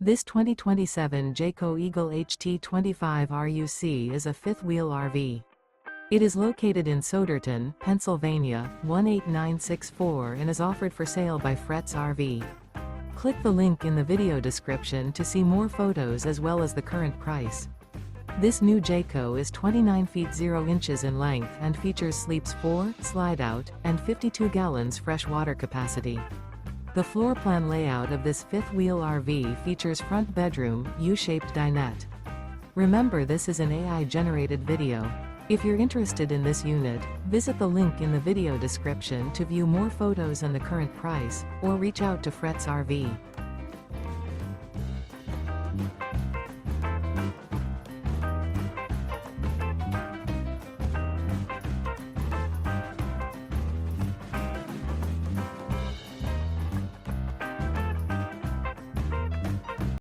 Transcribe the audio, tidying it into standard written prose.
This 2027 Jayco Eagle HT25 RUC is a fifth-wheel RV. It is located in Souderton, Pennsylvania, 18964 and is offered for sale by Fretz RV. Click the link in the video description to see more photos as well as the current price. This new Jayco is 29 feet 0 inches in length and features sleeps 4, slide-out, and 52 gallons fresh water capacity. The floor plan layout of this fifth-wheel RV features front bedroom, U-shaped dinette. Remember, this is an AI-generated video. If you're interested in this unit, visit the link in the video description to view more photos and the current price, or reach out to Fretz RV.